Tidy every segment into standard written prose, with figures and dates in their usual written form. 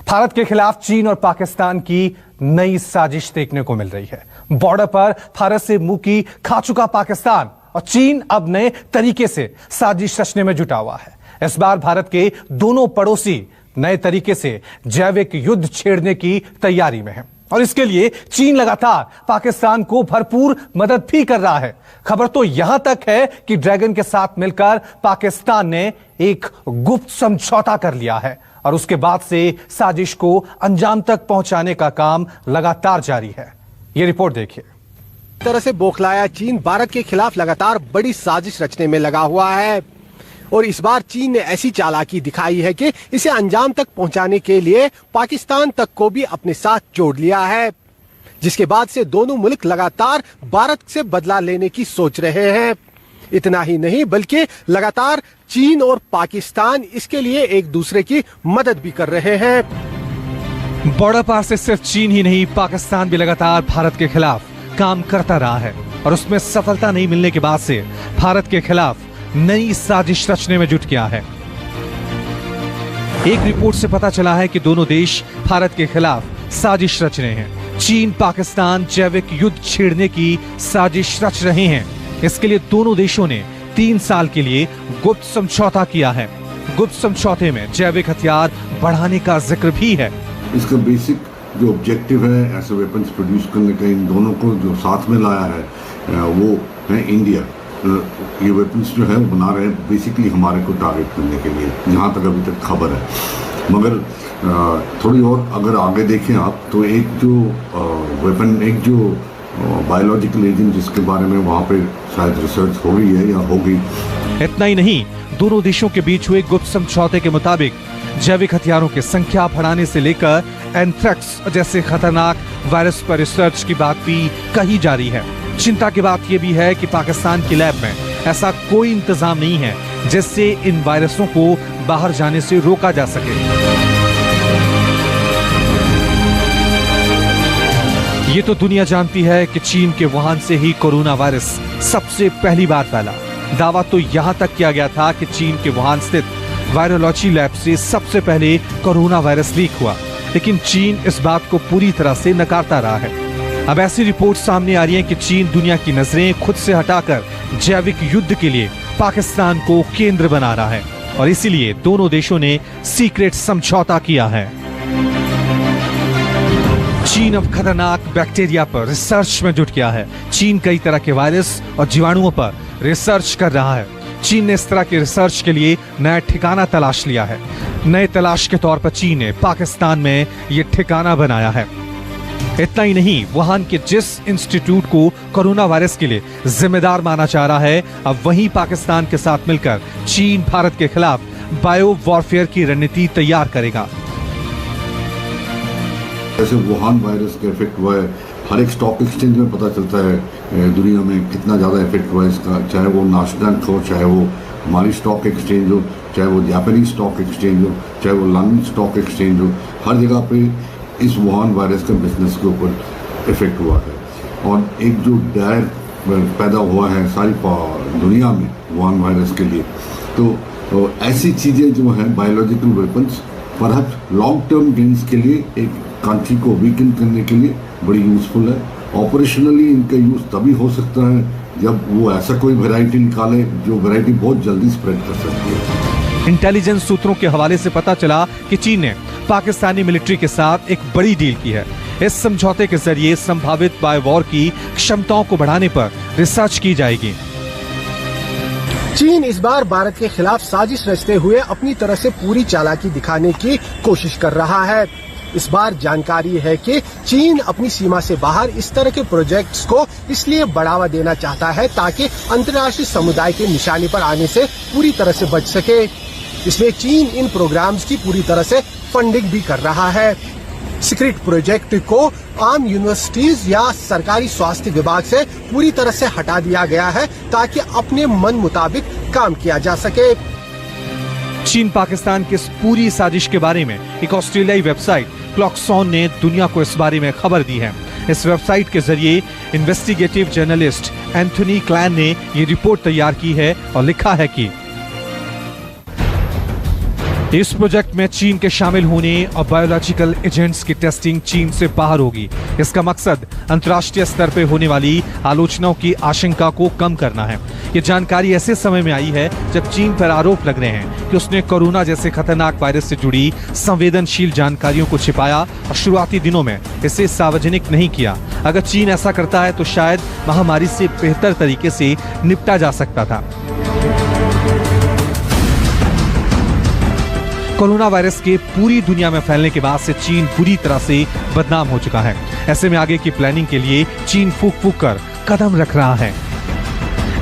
भारत के खिलाफ चीन और पाकिस्तान की नई साजिश देखने को मिल रही है। बॉर्डर पर भारत से मुंह की खा चुका पाकिस्तान और चीन अब नए तरीके से साजिश रचने में जुटा हुआ है। इस बार भारत के दोनों पड़ोसी नए तरीके से जैविक युद्ध छेड़ने की तैयारी में है और इसके लिए चीन लगातार पाकिस्तान को भरपूर मदद भी कर रहा है। खबर तो यहां तक है कि ड्रैगन के साथ मिलकर पाकिस्तान ने एक गुप्त समझौता कर लिया है और उसके बाद से साजिश को अंजाम तक पहुंचाने का काम लगातार जारी है। यह रिपोर्ट देखिए। तरह से बौखलाया चीन भारत के खिलाफ लगातार बड़ी साजिश रचने में लगा हुआ है और इस बार चीन ने ऐसी चालाकी दिखाई है कि इसे अंजाम तक पहुंचाने के लिए पाकिस्तान तक को भी अपने साथ जोड़ लिया है, जिसके बाद से दोनों मुल्क लगातार भारत से बदला लेने की सोच रहे हैं। इतना ही नहीं बल्कि लगातार चीन और पाकिस्तान इसके लिए एक दूसरे की मदद भी कर रहे हैं। बॉर्डर पार से सिर्फ चीन ही नहीं, पाकिस्तान भी लगातार भारत के खिलाफ काम करता रहा है और उसमें सफलता नहीं मिलने के बाद से भारत के खिलाफ नई साजिश रचने में जुट गया है। एक रिपोर्ट से पता चला है कि दोनों देश भारत के खिलाफ साजिश रच रहे हैं। चीन पाकिस्तान जैविक युद्ध छेड़ने की साजिश रच रहे हैं। इसके लिए दोनों देशों ने 3 साल के लिए गुप्त समझौता किया है। गुप्त समझौते में जैविक हथियार बढ़ाने का जिक्र भी है। इसका बेसिक जो ऑब्जेक्टिव है ऐसे वेपन्स प्रोड्यूस करने का, इन दोनों को जो साथ में लाया है वो है इंडिया। ये वेपन्स जो है वो बना रहे हैं बेसिकली हमारे को टारगेट करने के लिए, जहाँ तक अभी तक खबर है। मगर थोड़ी और अगर आगे देखें आप तो एक जो वेपन, एक जो बायोलॉजिकल एजेंट जिसके बारे में वहाँ पे शायद रिसर्च हो गई है या होगी। इतना ही नहीं, दोनों देशों के बीच हुए गुप्त समझौते के मुताबिक जैविक हथियारों की संख्या बढ़ाने से लेकर एंथ्रेक्स जैसे खतरनाक वायरस पर रिसर्च की बात भी कही जा रही है। चिंता की बात यह भी है कि पाकिस्तान की लैब में ऐसा कोई इंतजाम नहीं है जिससे इन वायरसों को बाहर जाने से रोका जा सके। ये तो दुनिया जानती है कि चीन के वुहान से ही कोरोना वायरस सबसे पहली बार फैला। दावा तो यहां तक किया गया था कि चीन के वुहान स्थित वायरोलॉजी लैब से सबसे पहले कोरोना वायरस लीक हुआ, लेकिन चीन इस बात को पूरी तरह से नकारता रहा है। अब ऐसी रिपोर्ट सामने आ रही है कि चीन दुनिया की नजरें खुद से हटाकर जैविक युद्ध के लिए पाकिस्तान को केंद्र बना रहा है और इसीलिए दोनों देशों ने सीक्रेट समझौता किया है। चीन अब खतरनाक बैक्टीरिया पर रिसर्च में जुट गया है। चीन कई तरह के वायरस और जीवाणुओं पर रिसर्च कर रहा है। चीन ने इस तरह के रिसर्च के लिए नया ठिकाना तलाश लिया है। नए तलाश के तौर पर चीन ने पाकिस्तान में यह ठिकाना बनाया है। इतना ही नहीं, वुहान के जिस इंस्टीट्यूट को कोरोना वायरस के लिए जिम्मेदार माना जा रहा है, अब वहीं पाकिस्तान के साथ मिलकर चीन भारत के खिलाफ बायो वॉरफेयर की रणनीति तैयार करेगा। जैसे वुहान वायरस का इफेक्ट हुआ है, हर एक स्टॉक एक्सचेंज में पता चलता है दुनिया में कितना ज़्यादा इफेक्ट हुआ है इसका, चाहे वो नास्डैक हो, चाहे वो हमारी स्टॉक एक्सचेंज हो, चाहे वो जापानीज स्टॉक एक्सचेंज हो, चाहे वो लंदन स्टॉक एक्सचेंज हो, हर जगह पे इस वुहान वायरस के बिजनेस के ऊपर इफेक्ट हुआ है। और एक जो डर पैदा हुआ है सारी दुनिया में वुहान वायरस के लिए, तो ऐसी चीज़ें जो हैं biological weapons perhaps long term gains के लिए एक कंट्री को वीकन करने के लिए बड़ी यूजफुल है। ऑपरेशनली इनका यूज तभी हो सकता है जब वो ऐसा कोई वैरायटी निकाले जो वैरायटी बहुत जल्दी स्प्रेड कर सकती है। इंटेलिजेंस सूत्रों के हवाले से पता चला कि चीन ने पाकिस्तानी मिलिट्री के साथ एक बड़ी डील की है। इस समझौते के जरिए संभावित बायोवॉर की क्षमताओं को बढ़ाने पर रिसर्च की जाएगी। चीन इस बार भारत के खिलाफ साजिश रचते हुए अपनी तरह से पूरी चालाकी दिखाने की कोशिश कर रहा है। इस बार जानकारी है कि चीन अपनी सीमा से बाहर इस तरह के प्रोजेक्ट्स को इसलिए बढ़ावा देना चाहता है ताकि अंतर्राष्ट्रीय समुदाय के निशाने पर आने से पूरी तरह से बच सके। इसमें चीन इन प्रोग्राम्स की पूरी तरह से फंडिंग भी कर रहा है। सीक्रेट प्रोजेक्ट को आम यूनिवर्सिटीज या सरकारी स्वास्थ्य विभाग से पूरी तरह से हटा दिया गया है ताकि अपने मन मुताबिक काम किया जा सके। चीन पाकिस्तान की इस पूरी साजिश के बारे में एक ऑस्ट्रेलियाई वेबसाइट क्लॉक्सॉन ने दुनिया को इस बारे में खबर दी है। इस वेबसाइट के जरिए इन्वेस्टिगेटिव जर्नलिस्ट एंथनी क्लैन ने ये रिपोर्ट तैयार की है और लिखा है कि इस प्रोजेक्ट में चीन के शामिल होने और बायोलॉजिकल एजेंट्स की टेस्टिंग चीन से बाहर होगी। इसका मकसद अंतर्राष्ट्रीय स्तर पर होने वाली आलोचनाओं की आशंका को कम करना है। ये जानकारी ऐसे समय में आई है जब चीन पर आरोप लग रहे हैं कि उसने कोरोना जैसे खतरनाक वायरस से जुड़ी संवेदनशील जानकारियों को छिपाया और शुरुआती दिनों में इसे सार्वजनिक नहीं किया। अगर चीन ऐसा करता है तो शायद महामारी से बेहतर तरीके से निपटा जा सकता था। कोरोना वायरस के पूरी दुनिया में फैलने के बाद से चीन बुरी तरह से बदनाम हो चुका है। ऐसे में आगे की प्लानिंग के लिए चीन फूक फूक कर कदम रख रहा है।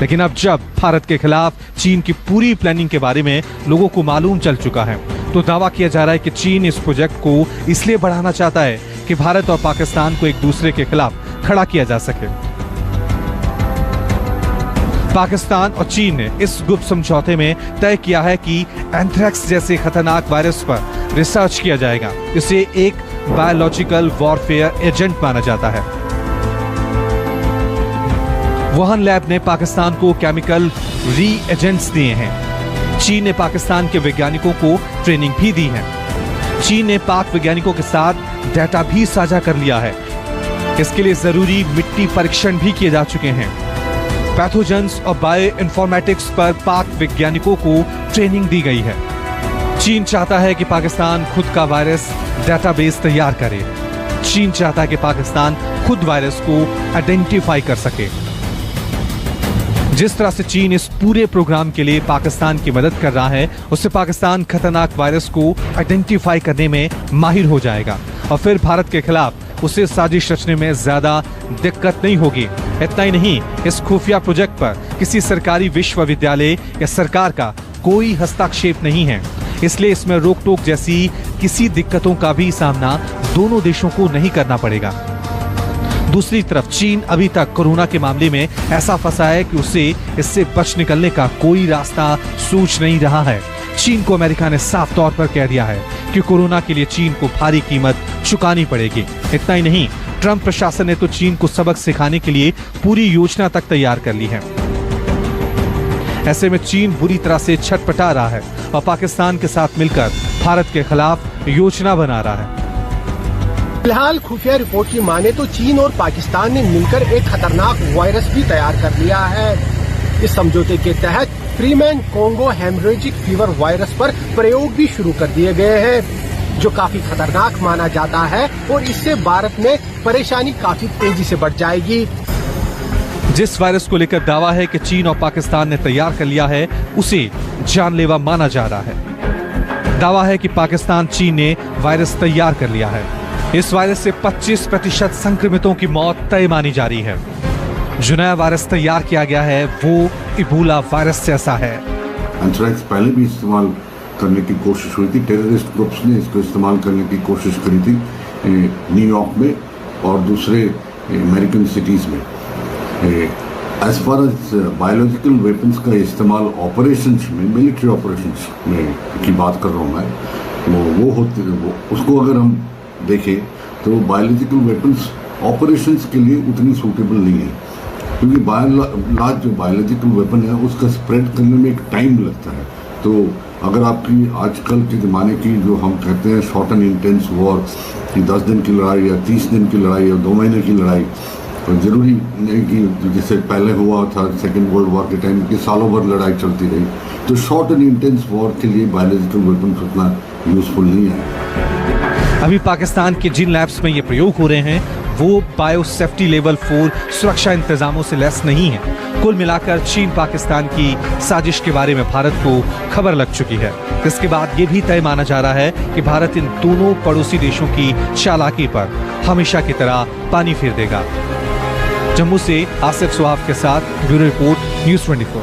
लेकिन अब जब भारत के खिलाफ चीन की पूरी प्लानिंग के बारे में लोगों को मालूम चल चुका है, तो दावा किया जा रहा है कि चीन इस प्रोजेक्ट को इसलिए बढ़ाना चाहता है कि भारत और पाकिस्तान को एक दूसरे के खिलाफ खड़ा किया जा सके। पाकिस्तान और चीन ने इस गुप्त समझौते में तय किया है कि एंथ्रेक्स जैसे खतरनाक वायरस पर रिसर्च किया जाएगा। इसे एक बायोलॉजिकल वॉरफेयर एजेंट माना जाता है। वुहान लैब ने पाकिस्तान को केमिकल री एजेंट्स दिए हैं। चीन ने पाकिस्तान के वैज्ञानिकों को ट्रेनिंग भी दी है। चीन ने पाक वैज्ञानिकों के साथ डेटा भी साझा कर लिया है। इसके लिए जरूरी मिट्टी परीक्षण भी किए जा चुके हैं। पैथोजेंस और बायो इन्फॉर्मेटिक्स पर पाक वैज्ञानिकों को ट्रेनिंग दी गई है। चीन चाहता है कि पाकिस्तान खुद का वायरस डेटाबेस तैयार करे। चीन चाहता है कि पाकिस्तान खुद वायरस को आइडेंटिफाई कर सके। जिस तरह से चीन इस पूरे प्रोग्राम के लिए पाकिस्तान की मदद कर रहा है, उससे पाकिस्तान खतरनाक वायरस को आइडेंटिफाई करने में माहिर हो जाएगा और फिर भारत के खिलाफ उसे साजिश रचने में ज्यादा दिक्कत नहीं होगी। इतना ही नहीं, इस खुफिया प्रोजेक्ट पर किसी सरकारी विश्वविद्यालय या सरकार का कोई हस्तक्षेप नहीं है, इसलिए इसमें रोक टोक जैसी किसी दिक्कतों का भी सामना दोनों देशों को नहीं करना पड़ेगा। दूसरी तरफ चीन अभी तक कोरोना के मामले में ऐसा फंसा है कि उसे इससे बच निकलने का कोई रास्ता सूझ नहीं रहा है। चीन को अमेरिका ने साफ तौर पर कह दिया है कि कोरोना के लिए चीन को भारी कीमत चुकानी पड़ेगी। इतना ही नहीं, ट्रंप प्रशासन ने तो चीन को सबक सिखाने के लिए पूरी योजना तक तैयार कर ली है। ऐसे में चीन बुरी तरह से छटपटा रहा है और पाकिस्तान के साथ मिलकर भारत के खिलाफ योजना बना रहा है। फिलहाल खुफिया रिपोर्ट की माने तो चीन और पाकिस्तान ने मिलकर एक खतरनाक वायरस भी तैयार कर लिया है। इस समझौते के तहत Freeman Congo haemorrhagic fever virus पर प्रयोग भी शुरू कर दिए गए हैं, जो काफी खतरनाक माना जाता है और इससे भारत में परेशानी काफी तेजी से बढ़ जाएगी। जिस वायरस को लेकर दावा है कि चीन और पाकिस्तान ने तैयार कर लिया है, उसे जानलेवा माना जा रहा है। दावा है कि पाकिस्तान चीन ने वायरस तैयार कर लिया है। इस वायरस से 25% संक्रमितों की मौत तय मानी जा रही है। जो नया वायरस तैयार किया गया है वो इबोला वायरस जैसा है। एंथ्रेक्स पहले भी इस्तेमाल करने की कोशिश हुई थी। टेररिस्ट ग्रुप्स ने इसको इस्तेमाल करने की कोशिश करी थी न्यूयॉर्क में और दूसरे अमेरिकन सिटीज़ में। As far as biological weapons का इस्तेमाल ऑपरेशंस में, मिलिट्री ऑपरेशंस में की बात कर रहा हूँ मैं, वो होते वो उसको अगर हम देखें तो बायोलॉजिकल वेपन्स ऑपरेशंस के लिए उतनी सूटेबल नहीं है, क्योंकि लार्ज जो बायोलॉजिकल वेपन है उसका स्प्रेड करने में एक टाइम लगता है। तो अगर आपकी आजकल के ज़माने की जो हम कहते हैं शॉर्ट एंड इंटेंस वॉर, कि 10 दिन की लड़ाई या 30 दिन की लड़ाई या 2 महीने की लड़ाई, तो ज़रूरी नहीं कि जैसे पहले हुआ था सेकेंड वर्ल्ड वॉर के टाइम कि सालों भर लड़ाई चलती रही। तो शॉर्ट एंड इंटेंस वॉर के लिए बायोलॉजिकल वेपन उतना यूजफुल नहीं है। अभी पाकिस्तान के जिन लैब्स में ये प्रयोग हो रहे हैं वो बायो सेफ्टी लेवल 4 सुरक्षा इंतजामों से लैस नहीं है। कुल मिलाकर चीन पाकिस्तान की साजिश के बारे में भारत को खबर लग चुकी है। इसके बाद ये भी तय माना जा रहा है कि भारत इन दोनों पड़ोसी देशों की चालाकी पर हमेशा की तरह पानी फेर देगा। जम्मू से आसिफ सुहाब के साथ ब्यूरो रिपोर्ट, न्यूज़ 24।